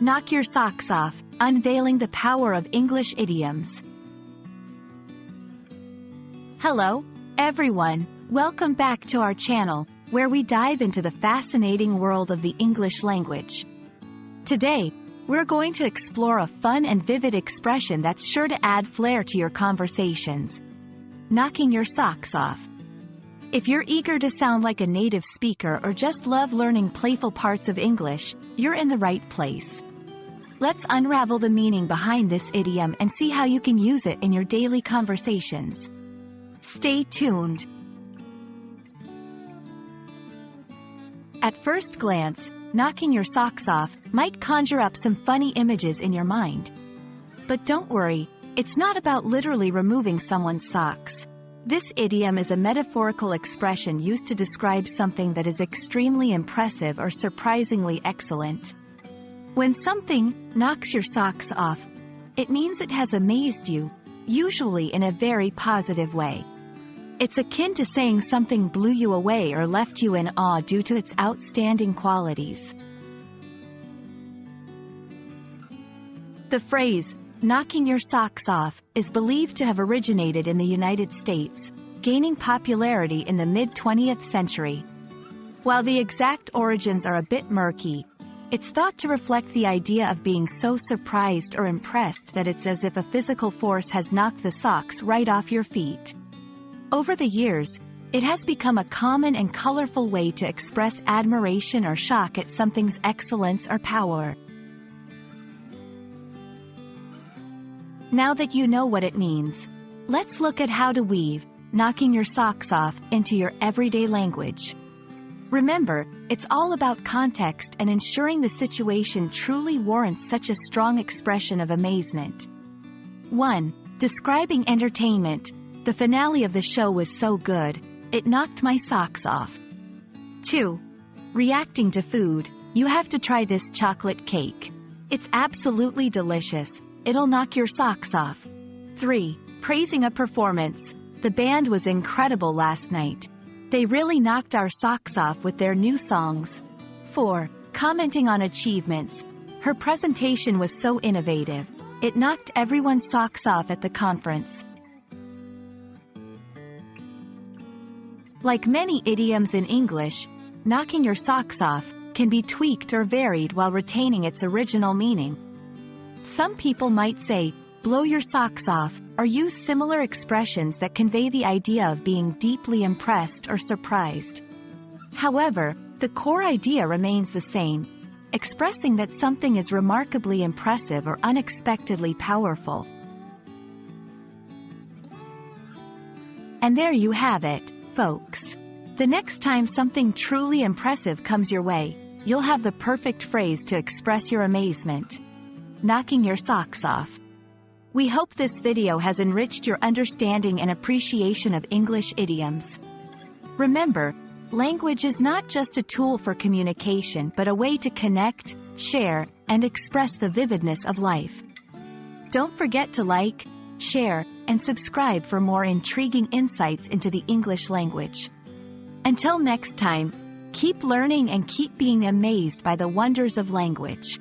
Knock your socks off, unveiling the power of English idioms. Hello, everyone. Welcome back to our channel, where we dive into the fascinating world of the English language. Today, we're going to explore a fun and vivid expression that's sure to add flair to your conversations. Knocking your socks off. If you're eager to sound like a native speaker or just love learning playful parts of English, you're in the right place. Let's unravel the meaning behind this idiom and see how you can use it in your daily conversations. Stay tuned. At first glance, knocking your socks off might conjure up some funny images in your mind. But don't worry, it's not about literally removing someone's socks. This idiom is a metaphorical expression used to describe something that is extremely impressive or surprisingly excellent. When something knocks your socks off, it means it has amazed you, usually in a very positive way. It's akin to saying something blew you away or left you in awe due to its outstanding qualities. The phrase, knocking your socks off, is believed to have originated in the United States, gaining popularity in the mid-20th century. While the exact origins are a bit murky, it's thought to reflect the idea of being so surprised or impressed that it's as if a physical force has knocked the socks right off your feet. Over the years, it has become a common and colorful way to express admiration or shock at something's excellence or power. Now that you know what it means, let's look at how to weave knocking your socks off into your everyday language. Remember, it's all about context and ensuring the situation truly warrants such a strong expression of amazement. 1. Describing entertainment. The finale of the show was so good, it knocked my socks off. 2. Reacting to food. You have to try this chocolate cake. It's absolutely delicious. It'll knock your socks off. 3. Praising a performance. The band was incredible last night. They really knocked our socks off with their new songs. 4. Commenting on achievements. Her presentation was so innovative. It knocked everyone's socks off at the conference. Like many idioms in English, knocking your socks off can be tweaked or varied while retaining its original meaning. Some people might say, blow your socks off, or use similar expressions that convey the idea of being deeply impressed or surprised. However, the core idea remains the same, expressing that something is remarkably impressive or unexpectedly powerful. And there you have it, folks. The next time something truly impressive comes your way, you'll have the perfect phrase to express your amazement. Knocking your socks off. We hope this video has enriched your understanding and appreciation of English idioms. Remember, language is not just a tool for communication but a way to connect, share, and express the vividness of life. Don't forget to like, share, and subscribe for more intriguing insights into the English language. Until next time, keep learning and keep being amazed by the wonders of language.